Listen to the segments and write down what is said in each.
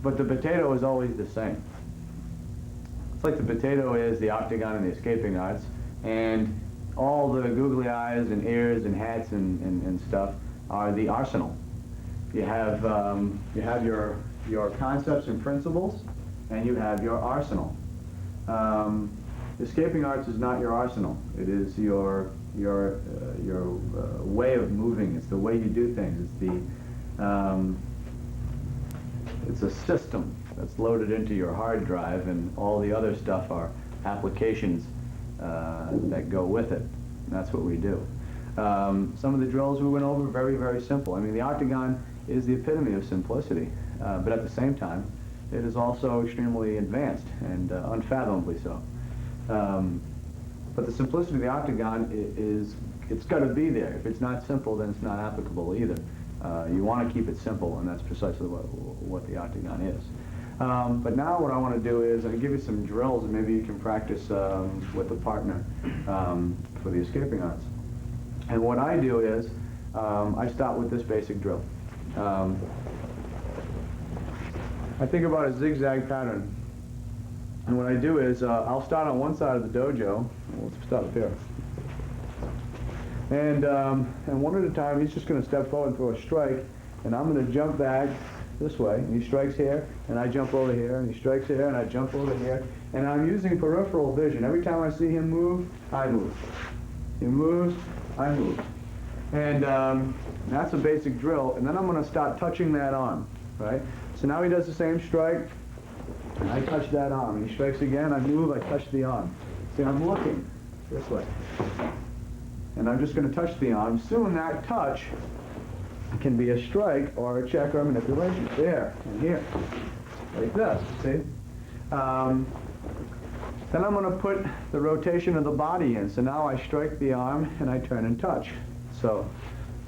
but the potato is always the same. It's like the potato is the octagon and the escaping arts, and all the googly eyes and ears and hats and stuff are the arsenal. You have your concepts and principles, and you have your arsenal. Escaping arts is not your arsenal. It is your way of moving. It's the way you do things. It's a system that's loaded into your hard drive, and all the other stuff are applications that go with it. And that's what we do. Some of the drills we went over, very, very simple. I mean, the octagon is the epitome of simplicity, but at the same time, it is also extremely advanced and unfathomably so. But the simplicity of the octagon it's got to be there. If it's not simple, then it's not applicable either. You want to keep it simple, and that's precisely what the octagon is. But now what I want to do is I'll give you some drills, and maybe you can practice with a partner for the escaping arts. And what I do is I start with this basic drill. I think about a zigzag pattern. And what I do is I'll start on one side of the dojo. Let's start up here. And one at a time, he's just going to step forward and throw a strike, and I'm going to jump back this way. And he strikes here, and I jump over here, and he strikes here, and I jump over here. And I'm using peripheral vision. Every time I see him move, I move. He moves, I move. And that's a basic drill. And then I'm going to start touching that arm, right? So now he does the same strike, and I touch that arm. He strikes again, I move, I touch the arm. See, I'm looking this way. And I'm just going to touch the arm. Soon that touch can be a strike or a check or a manipulation. There and here, like this, see? Then I'm going to put the rotation of the body in. So now I strike the arm and I turn and touch. So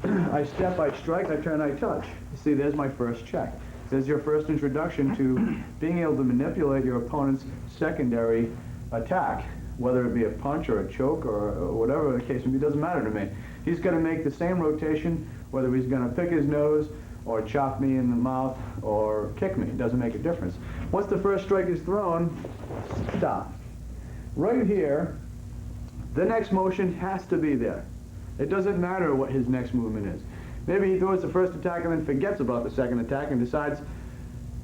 I step, I strike, I turn, I touch. You see, there's my first check. There's your first introduction to being able to manipulate your opponent's secondary attack, whether it be a punch or a choke or whatever the case may be. It doesn't matter to me. He's going to make the same rotation, whether he's going to pick his nose or chop me in the mouth or kick me. It doesn't make a difference. Once the first strike is thrown, stop. Right here, the next motion has to be there. It doesn't matter what his next movement is. Maybe he throws the first attack and then forgets about the second attack and decides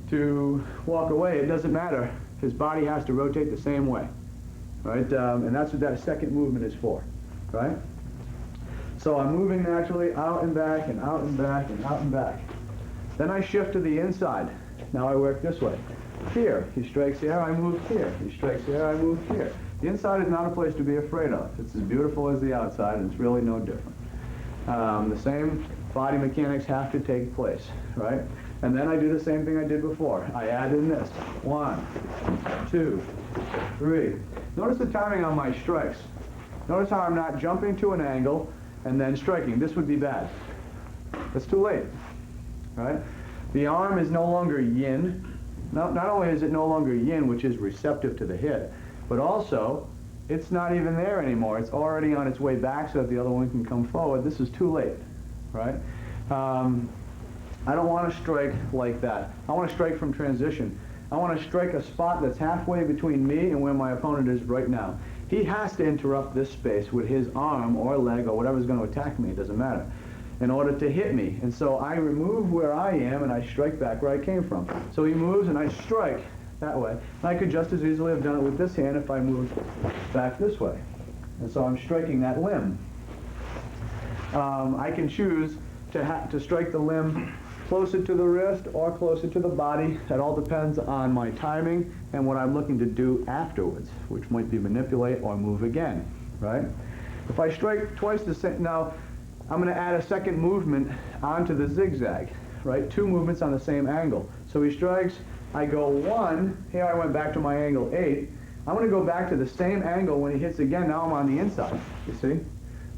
to walk away. It doesn't matter. His body has to rotate the same way, right? And that's what that second movement is for, right? So I'm moving naturally out and back and out and back and out and back. Then I shift to the inside. Now I work this way. Here, he strikes here, I move here. He strikes here, I move here. The inside is not a place to be afraid of. It's as beautiful as the outside, and it's really no different. The same body mechanics have to take place, right? And then I do the same thing I did before. I add in this. 1, 2, 3. Notice the timing on my strikes. Notice how I'm not jumping to an angle and then striking. This would be bad. It's too late, right? The arm is no longer yin. Not only is it no longer yin, which is receptive to the hit, but also it's not even there anymore. It's already on its way back so that the other one can come forward. This is too late, right? I don't want to strike like that. I want to strike from transition. I want to strike a spot that's halfway between me and where my opponent is right now. He has to interrupt this space with his arm or leg or whatever's going to attack me, it doesn't matter, in order to hit me. And so I remove where I am and I strike back where I came from. So he moves and I strike that way. And I could just as easily have done it with this hand if I moved back this way. And so I'm striking that limb. I can choose to strike the limb closer to the wrist or closer to the body. That all depends on my timing and what I'm looking to do afterwards, which might be manipulate or move again, right? If I strike twice the same, now I'm going to add a second movement onto the zigzag, right? 2 movements on the same angle. So he strikes, I go 1, here I went back to my angle 8. I'm going to go back to the same angle when he hits again. Now I'm on the inside, you see?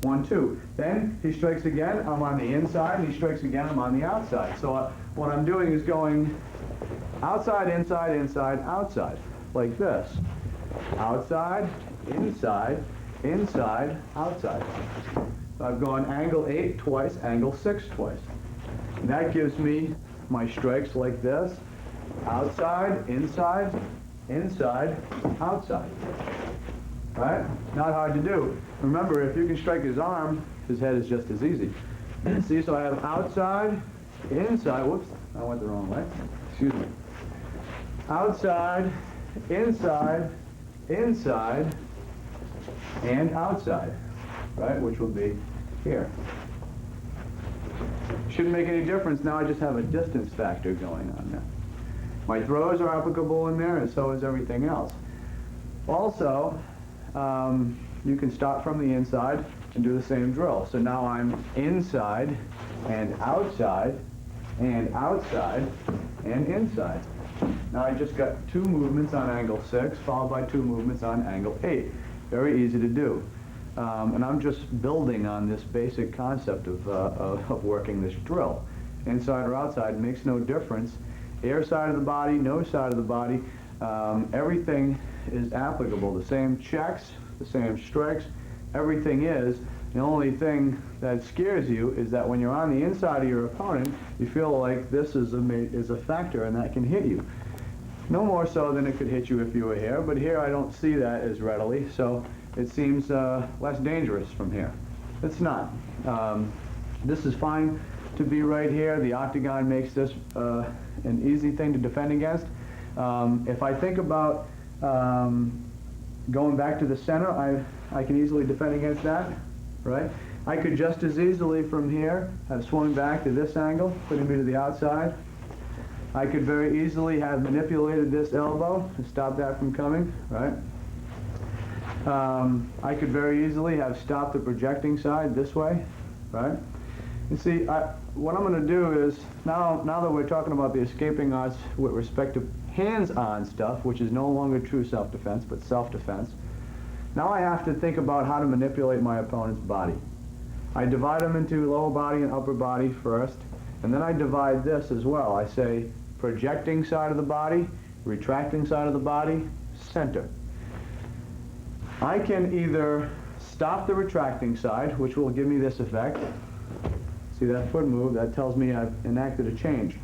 1, 2. Then he strikes again, I'm on the inside, and he strikes again, I'm on the outside. So what I'm doing is going outside, inside, inside, outside, like this. Outside, inside, inside, outside. So I've gone angle 8 twice, angle 6 twice. And that gives me my strikes like this, outside, inside, inside, outside. Right? Not hard to do. Remember, if you can strike his arm, his head is just as easy. See, so I have outside, inside, whoops, I went the wrong way. Excuse me. Outside, inside, inside, and outside, right, which will be here. Shouldn't make any difference. Now I just have a distance factor going on there. My throws are applicable in there, and so is everything else. Also, you can start from the inside and do the same drill. So now I'm inside and outside and outside and inside. Now I just got 2 movements on angle 6 followed by 2 movements on angle 8. Very easy to do. And I'm just building on this basic concept of working this drill. Inside or outside makes no difference. Air side of the body, nose side of the body, everything is applicable. The same checks, the same strikes, everything is. The only thing that scares you is that when you're on the inside of your opponent, you feel like this is a factor and that can hit you. No more so than it could hit you if you were here, but here I don't see that as readily, so it seems less dangerous from here. It's not. This is fine to be right here. The octagon makes this an easy thing to defend against. If I think about going back to the center, I can easily defend against that, right? I could just as easily from here have swung back to this angle, putting me to the outside. I could very easily have manipulated this elbow to stop that from coming, right? I could very easily have stopped the projecting side this way, right? You see, what I'm going to do is, now that we're talking about the escaping arts with respect to hands-on stuff, which is no longer true self-defense, but self-defense, now I have to think about how to manipulate my opponent's body. I divide them into lower body and upper body first, and then I divide this as well. I say projecting side of the body, retracting side of the body, center. I can either stop the retracting side, which will give me this effect. See that foot move? That tells me I've enacted a change.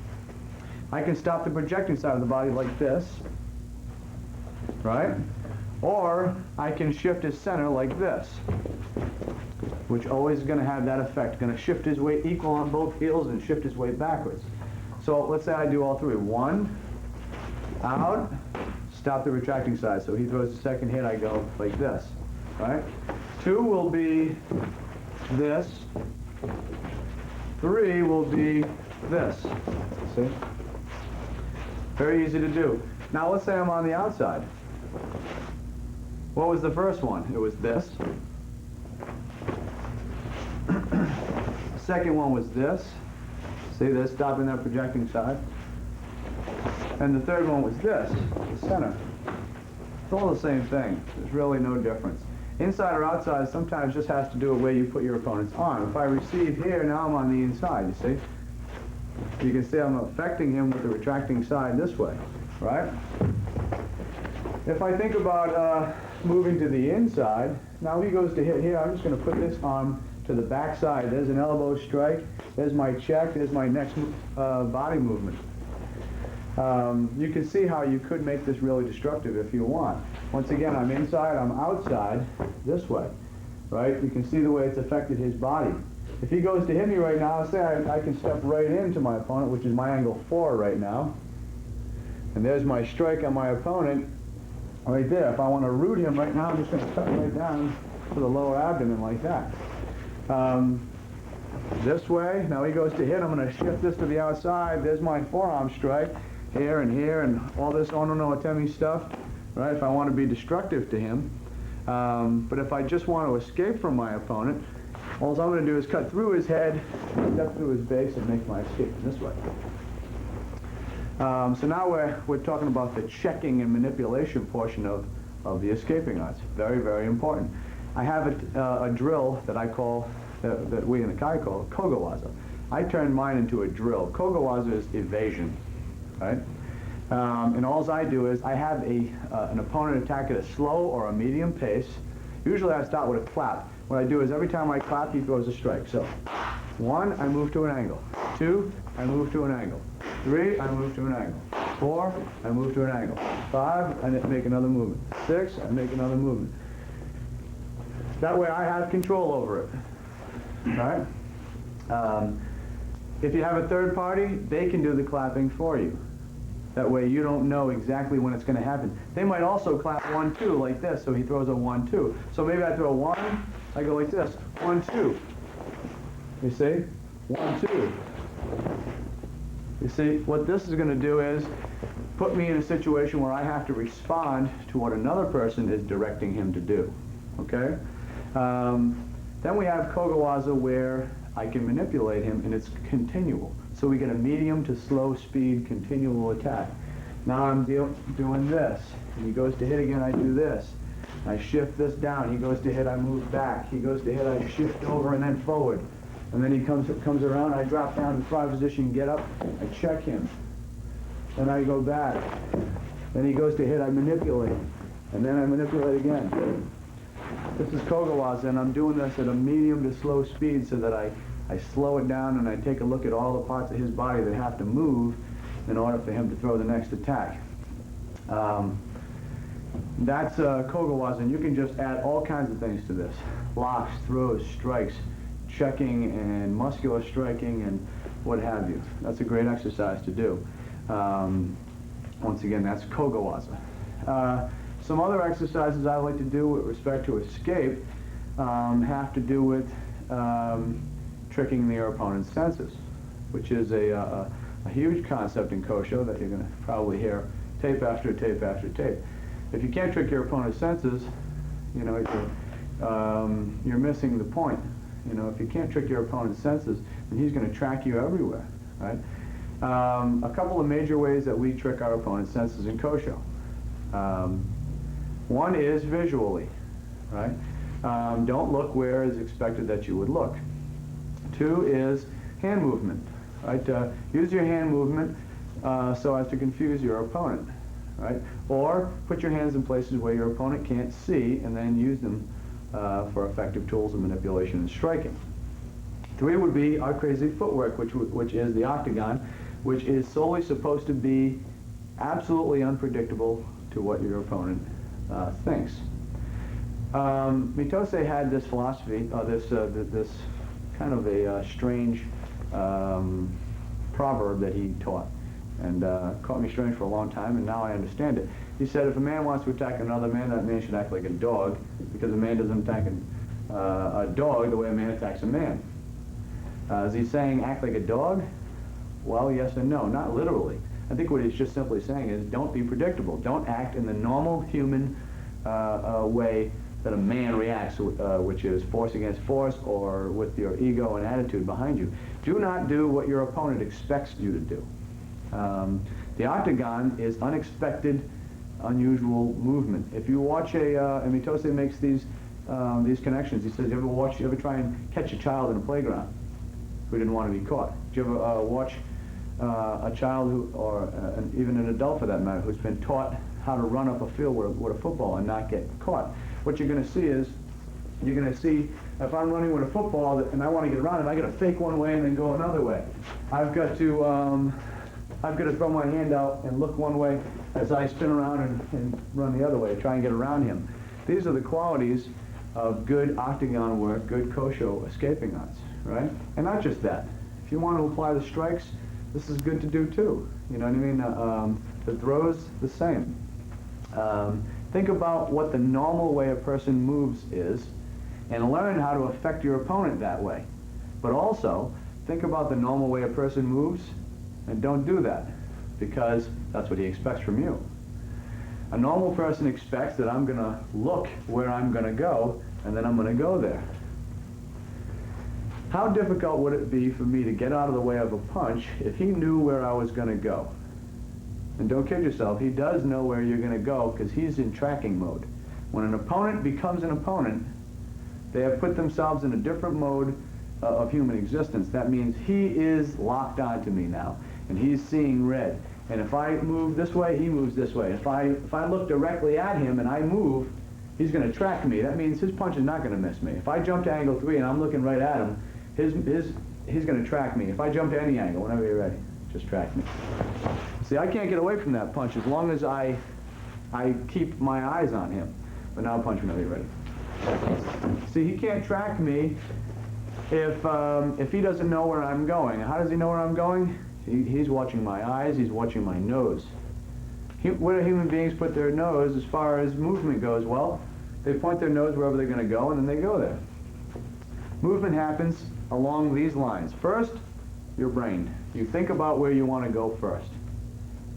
I can stop the projecting side of the body like this, right? Or I can shift his center like this, which always is going to have that effect. Going to shift his weight equal on both heels and shift his weight backwards. So let's say I do all 3. 1, out, stop the retracting side. So he throws the second hit, I go like this, right? 2 will be this. 3 will be this. See? Very easy to do. Now let's say I'm on the outside. What was the first one? It was this. The second one was this. See this, stopping that projecting side. And the third one was this, the center. It's all the same thing. There's really no difference. Inside or outside sometimes just has to do with where you put your opponent's arm. If I receive here, now I'm on the inside, you see? You can see I'm affecting him with the retracting side this way, right? If I think about moving to the inside, now he goes to hit here, I'm just going to put this arm to the back side. There's an elbow strike, there's my check, there's my next body movement. You can see how you could make this really destructive if you want. Once again, I'm inside, I'm outside, this way, right? You can see the way it's affected his body. If he goes to hit me right now, say I can step right into my opponent, which is my angle 4 right now. And there's my strike on my opponent right there. If I want to root him right now, I'm just going to cut right down to the lower abdomen like that. This way, now he goes to hit, I'm going to shift this to the outside. There's my forearm strike, here and all this Ono-no-Atemi stuff, right, if I want to be destructive to him. But if I just want to escape from my opponent, all I'm going to do is cut through his head, step through his base, and make my escape this way. So now we're talking about the checking and manipulation portion of the escaping arts. Very, very important. I have a drill that I call, that we in the Kai call kogawaza. I turned mine into a drill. Kogawaza is evasion, right? And all I do is I have an opponent attack at a slow or a medium pace. Usually I start with a clap. What I do is every time I clap, he throws a strike. So 1, I move to an angle. 2, I move to an angle. 3, I move to an angle. 4, I move to an angle. 5, I make another movement. 6, I make another movement. That way I have control over it. All right? If you have a third party, they can do the clapping for you. That way you don't know exactly when it's going to happen. They might also clap 1, 2 like this, so he throws a 1, 2. So maybe I throw 1, I go like this, 1, 2. You see? 1, 2. You see, what this is going to do is put me in a situation where I have to respond to what another person is directing him to do. Okay? Then we have Kogawaza, where I can manipulate him, and it's continual. So we get a medium to slow speed continual attack. Now I'm doing this, and he goes to hit again, I do this. I shift this down, he goes to hit, I move back. He goes to hit, I shift over and then forward. And then he comes around, I drop down to front position, get up, I check him. Then I go back. Then he goes to hit, I manipulate. And then I manipulate again. This is Kogawaza, and I'm doing this at a medium to slow speed so that I slow it down and I take a look at all the parts of his body that have to move in order for him to throw the next attack. That's Kogawaza, and you can just add all kinds of things to this. Locks, throws, strikes, checking and muscular striking and what have you. That's a great exercise to do. Once again, that's Kogawaza. Some other exercises I like to do with respect to escape have to do with tricking your opponent's senses, which is a huge concept in Kosho that you're going to probably hear tape after tape after tape. If you can't trick your opponent's senses, you know, you're missing the point. You know, if you can't trick your opponent's senses, then he's going to track you everywhere, right? A couple of major ways that we trick our opponent's senses in Kosho. One is visually, right? Don't look where is expected that you would look. 2 is hand movement, right? Use your hand movement so as to confuse your opponent, right? Or put your hands in places where your opponent can't see and then use them for effective tools of manipulation and striking. 3 would be our crazy footwork, which is the octagon, which is solely supposed to be absolutely unpredictable to what your opponent thinks. Mitose had this philosophy, this kind of a strange proverb that he taught, and caught me strange for a long time, and now I understand it. He said, if a man wants to attack another man, that man should act like a dog, because a man doesn't attack a dog the way a man attacks a man. Is he saying act like a dog? Well, yes and no, not literally. I think what he's just simply saying is don't be predictable. Don't act in the normal human way that a man reacts, which is force against force or with your ego and attitude behind you. Do not do what your opponent expects you to do. The octagon is unexpected, unusual movement. If you watch and Mitose makes these connections. He says, you ever try and catch a child in a playground who didn't want to be caught? Do you ever watch a child who, or even an adult for that matter, who's been taught how to run up a field with a football and not get caught? What you're going to see is, you're going to see, if I'm running with a football and I want to get around it, I got to fake one way and then go another way. I've got to throw my hand out and look one way as I spin around and run the other way, try and get around him. These are the qualities of good octagon work, good Kosho escaping arts, right? And not just that. If you want to apply the strikes, this is good to do too. You know what I mean? The throws, the same. Think about what the normal way a person moves is, and learn how to affect your opponent that way. But also, think about the normal way a person moves, and don't do that, because that's what he expects from you. A normal person expects that I'm going to look where I'm going to go, and then I'm going to go there. How difficult would it be for me to get out of the way of a punch if he knew where I was going to go? And don't kid yourself, he does know where you're going to go because he's in tracking mode. When an opponent becomes an opponent, they have put themselves in a different mode of human existence. That means he is locked onto me now, and he's seeing red. And if I move this way, he moves this way. If I look directly at him and I move, he's going to track me. That means his punch is not going to miss me. If I jump to angle 3 and I'm looking right at him, he's going to track me. If I jump to any angle, whenever you're ready, just track me. See, I can't get away from that punch as long as I keep my eyes on him. But now punch whenever you're ready. See, he can't track me if he doesn't know where I'm going. How does he know where I'm going? He's watching my eyes, he's watching my nose. Where do human beings put their nose as far as movement goes? Well, they point their nose wherever they're going to go, and then they go there. Movement happens along these lines. First, your brain. You think about where you want to go first.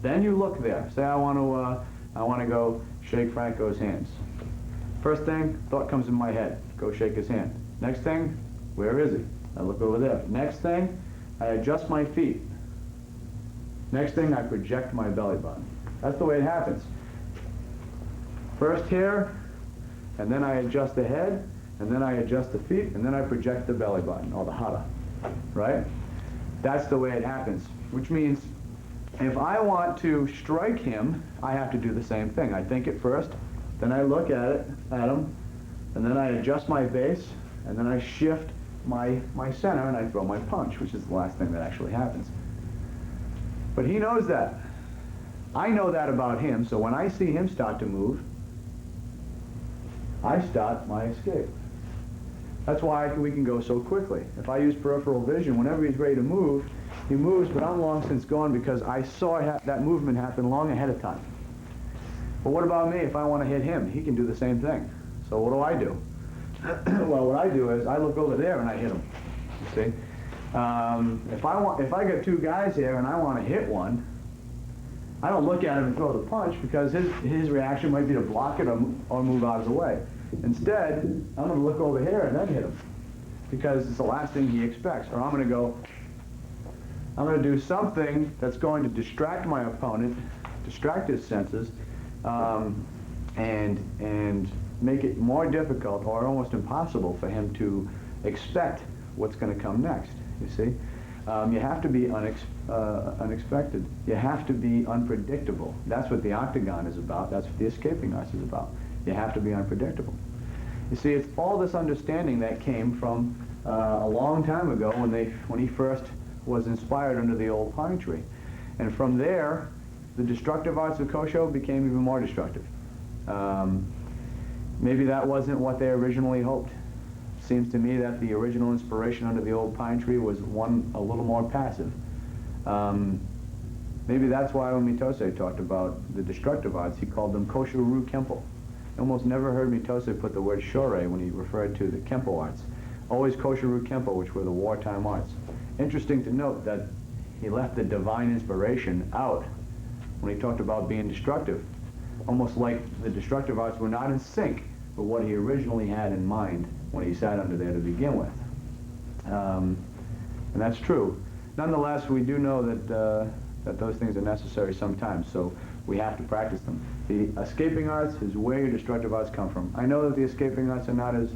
Then you look there. Say, I want to go shake Franco's hands. First thing, thought comes in my head. Go shake his hand. Next thing, where is he? I look over there. Next thing, I adjust my feet. Next thing, I project my belly button. That's the way it happens. First here, and then I adjust the head, and then I adjust the feet, and then I project the belly button, or the hara, right? That's the way it happens, which means if I want to strike him, I have to do the same thing. I think it first, then I look at him, and then I adjust my base, and then I shift my center, and I throw my punch, which is the last thing that actually happens. But he knows that. I know that about him, so when I see him start to move, I start my escape. That's why we can go so quickly. If I use peripheral vision, whenever he's ready to move, he moves, but I'm long since gone because I saw that movement happen long ahead of time. But what about me? If I want to hit him, he can do the same thing. So what do? Well, what I do is I look over there and I hit him. You see? If I got two guys here and I want to hit one, I don't look at him and throw the punch because his reaction might be to block it or move out of the way. Instead, I'm going to look over here and then hit him because it's the last thing he expects. Or I'm going to do something that's going to distract my opponent, distract his senses, and make it more difficult or almost impossible for him to expect what's going to come next, you see? You have to be unexpected. You have to be unpredictable. That's what the octagon is about. That's what the escaping arts is about. You have to be unpredictable. You see, it's all this understanding that came from a long time ago when he first was inspired under the old pine tree. And from there, the destructive arts of Kosho became even more destructive. Maybe that wasn't what they originally hoped. Seems to me that the original inspiration under the old pine tree was one a little more passive. Maybe that's why when Mitose talked about the destructive arts, he called them Kosho-ru Kempo. I almost never heard Mitose put the word shorei when he referred to the Kempo arts. Always Kosho-ru Kempo, which were the wartime arts. Interesting to note that he left the divine inspiration out when he talked about being destructive. Almost like the destructive arts were not in sync with what he originally had in mind when he sat under there to begin with. And that's true. Nonetheless, we do know that those things are necessary sometimes, so we have to practice them. The escaping arts is where your destructive arts come from. I know that the escaping arts are not as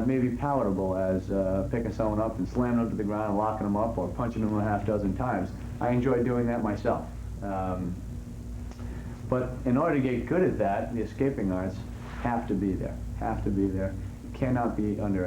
maybe palatable as picking someone up and slamming them to the ground and locking them up or punching them a half dozen times. I enjoy doing that myself. But in order to get good at that, the escaping arts have to be there. Have to be there. Cannot be under